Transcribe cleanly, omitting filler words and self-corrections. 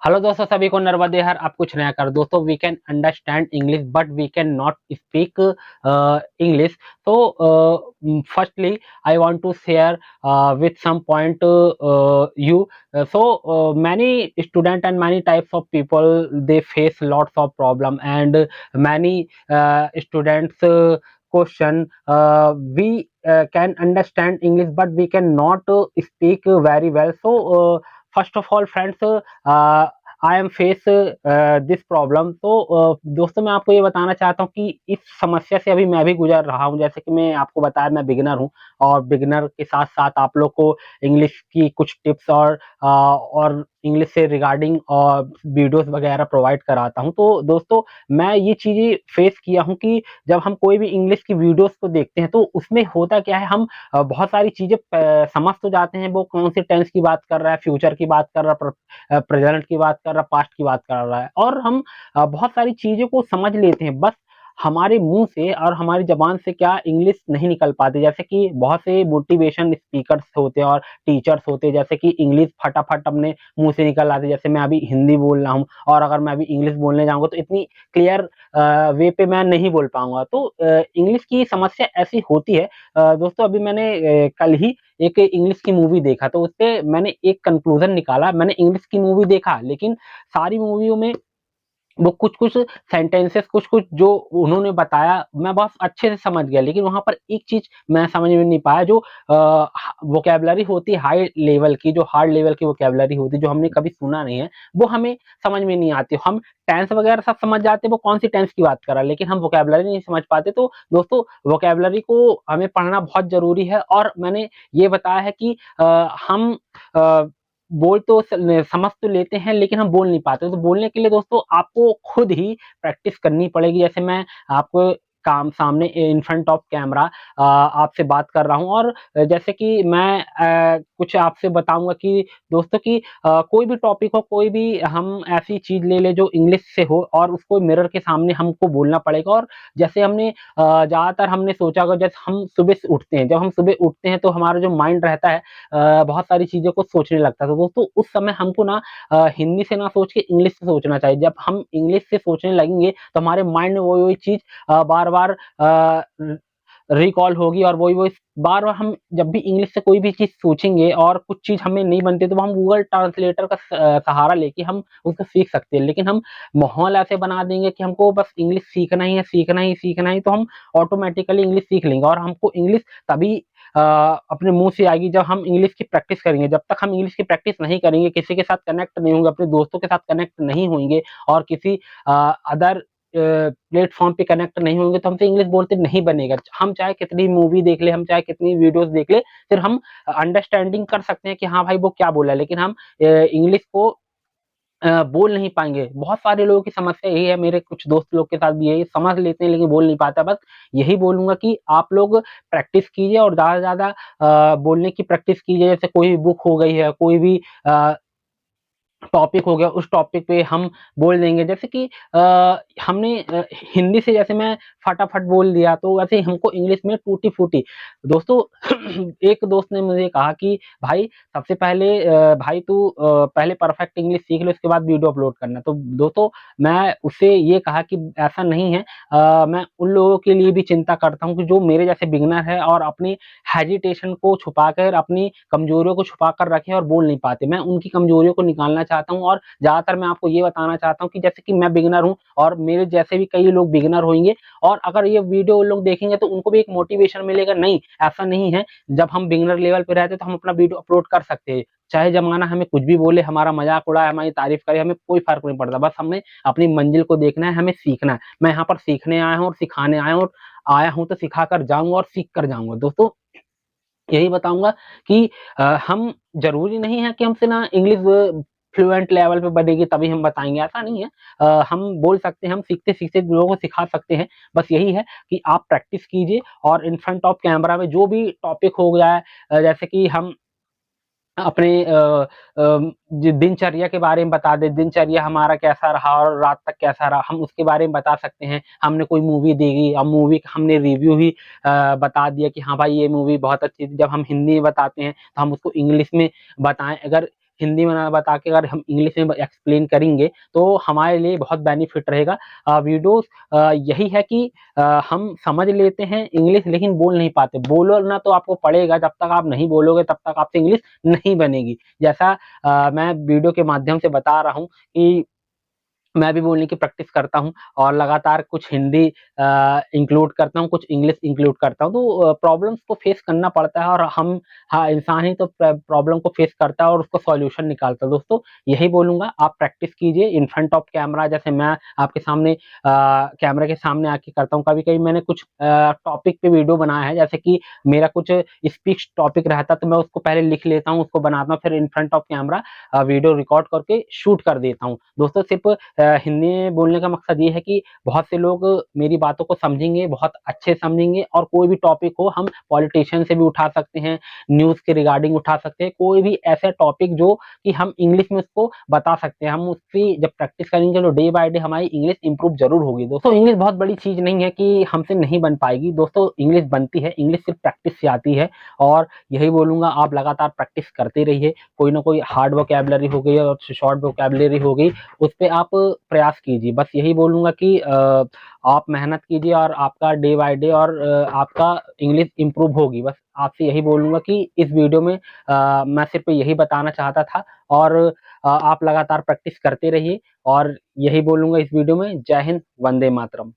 Hello दोस्तों, सभी को नर्मदे हर आप कुछ नया कर दोस्तों। We can understand English but we can not speak English. तो firstly I want to share with some point you so many student and many types of people, they face lots of problem, and many students question, we can understand English but we can not speak very well. So first of all friends, I am face this problem. तो दोस्तों, मैं आपको ये बताना चाहता हूँ कि इस समस्या से अभी मैं भी गुजर रहा हूँ। जैसे कि मैं आपको बताया, मैं बिगिनर हूँ और बिगिनर के साथ साथ आप लोग को इंग्लिश की कुछ टिप्स और इंग्लिश से रिगार्डिंग और वीडियोस वगैरह प्रोवाइड कराता हूँ। तो दोस्तों, मैं ये चीज़ें फेस किया हूँ कि जब हम कोई भी इंग्लिश की वीडियोस को देखते हैं तो उसमें होता क्या है, हम बहुत सारी चीज़ें समझ तो जाते हैं वो कौन से टेंस की बात कर रहा है, फ्यूचर की बात कर रहा है, प्रेजेंट की बात कर रहा है, पास्ट की बात कर रहा है, और हम बहुत सारी चीज़ों को समझ लेते हैं, बस हमारे मुँह से और हमारी ज़बान से क्या इंग्लिश नहीं निकल पाती। जैसे कि बहुत से मोटिवेशन स्पीकर्स होते हैं और टीचर्स होते हैं, जैसे कि इंग्लिश फटाफट अपने मुँह से निकल आती है। जैसे मैं अभी हिंदी बोल रहा हूँ और अगर मैं अभी इंग्लिश बोलने जाऊँगा तो इतनी क्लियर वे पे मैं नहीं बोल पाऊँगा। तो इंग्लिश की समस्या ऐसी होती है। दोस्तों, अभी मैंने कल ही एक इंग्लिश की मूवी देखा, तो उससे मैंने एक कंक्लूजन निकाला। मैंने इंग्लिश की मूवी देखा, लेकिन सारी मूवियों में वो कुछ-कुछ सेंटेंसेस, कुछ-कुछ जो उन्होंने बताया मैं बहुत अच्छे से समझ गया, लेकिन वहाँ पर एक चीज़ मैं समझ में नहीं पाया, जो वोकैब्युलरी होती है हाई लेवल की, जो हार्ड लेवल की वोकैब्युलरी होती है, जो हमने कभी सुना नहीं है, वो हमें समझ में नहीं आती। हम टेंस वगैरह सब समझ जाते हैं, वो कौन-सी टेंस की बात कर रहा है, लेकिन हम वोकैब्युलरी नहीं समझ पाते। तो दोस्तों, वोकैब्युलरी को हमें पढ़ना बहुत ज़रूरी है, और मैंने ये बताया है कि हम अ, बोल तो समझ तो लेते हैं, लेकिन हम बोल नहीं पाते। तो बोलने के लिए दोस्तों आपको खुद ही प्रैक्टिस करनी पड़ेगी। जैसे मैं आपको काम सामने इन फ्रंट ऑफ कैमरा आपसे बात कर रहा हूँ, और जैसे कि मैं कुछ आपसे बताऊँगा कि दोस्तों कि कोई भी टॉपिक हो, कोई भी हम ऐसी चीज़ ले लें जो इंग्लिश से हो, और उसको मिरर के सामने हमको बोलना पड़ेगा। और जैसे हमने ज़्यादातर हमने सोचा होगा, जैसे हम सुबह से उठते हैं, जब हम सुबह उठते हैं तो हमारा जो माइंड रहता है बहुत सारी चीज़ों को सोचने लगता है। तो दोस्तों, उस समय हमको ना हिंदी से ना सोच के इंग्लिश से सोचना चाहिए। जब हम इंग्लिश से सोचने लगेंगे तो हमारे माइंड में वही-वही चीज़ बार-बार रिकॉल होगी, और वही-वही बार-बार हम जब भी इंग्लिश से कोई भी चीज़ सोचेंगे और कुछ चीज़ हमें नहीं बनती, तो हम गूगल ट्रांसलेटर का सहारा लेके हम उसको सीख सकते हैं। लेकिन हम माहौल ऐसे बना देंगे कि हमको बस इंग्लिश सीखना ही है, सीखना ही सीखना ही, तो हम ऑटोमैटिकली इंग्लिश सीख लेंगे, और हमको इंग्लिश तभी अपने मुँह से आएगी जब हम इंग्लिश की प्रैक्टिस करेंगे। जब तक हम इंग्लिश की प्रैक्टिस नहीं करेंगे, किसी के साथ कनेक्ट नहीं होंगे, अपने दोस्तों के साथ कनेक्ट नहीं होंगे, और किसी अदर प्लेटफ़ॉर्म पे कनेक्ट नहीं होंगे, तो हमसे इंग्लिश बोलते नहीं बनेगा। हम चाहे कितनी मूवी देख लें, हम चाहे कितनी वीडियोज़ देख लें, फिर हम अंडरस्टैंडिंग कर सकते हैं कि हाँ भाई, वो क्या बोला है, लेकिन हम इंग्लिश को बोल नहीं पाएँगे। बहुत सारे लोगों की समस्या यही है, मेरे कुछ दोस्त लोग के साथ भी यही, समझ लेते हैं लेकिन बोल नहीं पाता। बस यही बोलूँगा कि आप लोग प्रैक्टिस कीजिए, और ज़्यादा से ज़्यादा बोलने की प्रैक्टिस कीजिए। जैसे कोई भी बुक हो गई है, कोई भी अ टॉपिक हो गया, उस टॉपिक पे हम बोल देंगे। जैसे कि हमने हिंदी से जैसे मैं फटाफट बोल दिया, तो वैसे ही हमको इंग्लिश में टूटी-फूटी। दोस्तों, एक दोस्त ने मुझे कहा कि भाई, सबसे पहले भाई तू पहले परफेक्ट इंग्लिश सीख ले, उसके बाद वीडियो अपलोड करना। तो दोस्तों, मैं उससे ये कहा कि ऐसा नहीं है। मैं उन लोगों के लिए भी चिंता करता हूँ कि जो मेरे जैसे बिगिनर है और अपनी हेजिटेशन को छुपाकर, अपनी कमज़ोरियों को छुपा कर रखे और बोल नहीं पाते। मैं उनकी कमज़ोरियों को निकालना चाहता हूँ, और ज़्यादातर मैं आपको ये बताना चाहता हूँ कि जैसे कि मैं बिगिनर हूँ, और मेरे जैसे भी कई लोग बिगिनर होंगे, और अगर ये वीडियो वो लोग देखेंगे तो उनको भी एक मोटिवेशन मिलेगा। नहीं, ऐसा नहीं है, जब हम बिगिनर लेवल पे रहते हैं तो हम अपना वीडियो अपलोड कर सकते हैं। चाहे ज़माना हमें कुछ भी बोले, हमारा मज़ाक उड़ाए, हमारी तारीफ़ करे, हमें कोई फ़र्क नहीं पड़ता। बस हमें अपनी मंज़िल को देखना है, हमें सीखना है। मैं यहाँ पर सीखने आया हूँ और सिखाने आया हूँ तो सिखा कर जाऊँगा और सीख कर जाऊँगा। दोस्तों, यही बताऊँगा कि हम ज़रूरी नहीं है कि हमसे ना इंग्लिश फ्लुएंट लेवल पे बनेगी तभी हम बताएँगे, ऐसा नहीं है। हम बोल सकते हैं, हम सीखते-सीखते लोगों को सिखा सकते हैं। बस यही है कि आप प्रैक्टिस कीजिए, और इन फ्रंट ऑफ कैमरा में जो भी टॉपिक हो गया है, जैसे कि हम अपने दिनचर्या के बारे में बता दें, दिनचर्या हमारा कैसा रहा और रात तक कैसा रहा, हम उसके बारे में बता सकते हैं। हमने कोई मूवी देखी, अब मूवी का हमने रिव्यू ही बता दिया कि हाँ भाई, ये मूवी बहुत अच्छी थी। जब हम हिंदी में बताते हैं, तो हम उसको इंग्लिश में बताएँ। अगर हिंदी में ना बता के अगर हम इंग्लिश में एक्सप्लेन करेंगे तो हमारे लिए बहुत बेनिफिट रहेगा। वीडियोस यही है कि हम समझ लेते हैं इंग्लिश लेकिन बोल नहीं पाते। बोलना तो आपको पड़ेगा, जब तक आप नहीं बोलोगे तब तक आपसे इंग्लिश नहीं बनेगी। जैसा मैं वीडियो के माध्यम से बता रहा हूँ कि मैं भी बोलने की प्रैक्टिस करता हूँ और लगातार कुछ हिंदी इंक्लूड करता हूँ, कुछ इंग्लिश इंक्लूड करता हूँ, तो प्रॉब्लम्स को फेस करना पड़ता है और हम हाँ, इंसान ही तो प्रॉब्लम को फेस करता है और उसको सॉल्यूशन निकालता है। दोस्तों यही बोलूँगा, आप प्रैक्टिस कीजिए इन फ्रंट ऑफ कैमरा, जैसे मैं आपके सामने कैमरे के सामने आके करता हूँ। कभी-कभी मैंने कुछ टॉपिक पे वीडियो बनाया है, जैसे कि मेरा कुछ स्पीच टॉपिक रहता है तो मैं उसको पहले लिख लेता हूँ, उसको बनाता हूँ, फिर in front of camera video record करके शूट कर देता हूँ। दोस्तों सिर्फ हिंदी में बोलने का मकसद ये है कि बहुत से लोग मेरी बातों को समझेंगे, बहुत अच्छे समझेंगे और कोई भी टॉपिक हो हम पॉलिटिशियन से भी उठा सकते हैं, न्यूज़ के रिगार्डिंग उठा सकते हैं, कोई भी ऐसा टॉपिक जो कि हम इंग्लिश में उसको बता सकते हैं। हम उसकी जब प्रैक्टिस करेंगे तो डे बाय डे हमारी इंग्लिश इंप्रूव ज़रूर होगी। दोस्तों इंग्लिश बहुत बड़ी चीज़ नहीं है कि हमसे नहीं बन पाएगी। दोस्तों इंग्लिश बनती है, इंग्लिश सिर्फ प्रैक्टिस से आती है और यही बोलूँगा, आप लगातार प्रैक्टिस करते रहिए। कोई ना कोई हार्ड वोकैब्युलरी हो गई और शॉर्ट वोकैब्युलरी हो गई, उस पे आप प्रयास कीजिए। बस यही बोलूँगा कि आप मेहनत कीजिए और आपका डे बाय डे और आपका इंग्लिश इम्प्रूव होगी। बस आपसे यही बोलूँगा कि इस वीडियो में मैं सिर्फ़ यही बताना चाहता था और आप लगातार प्रैक्टिस करते रहिए और यही बोलूँगा इस वीडियो में। जय हिंद, वंदे मातरम।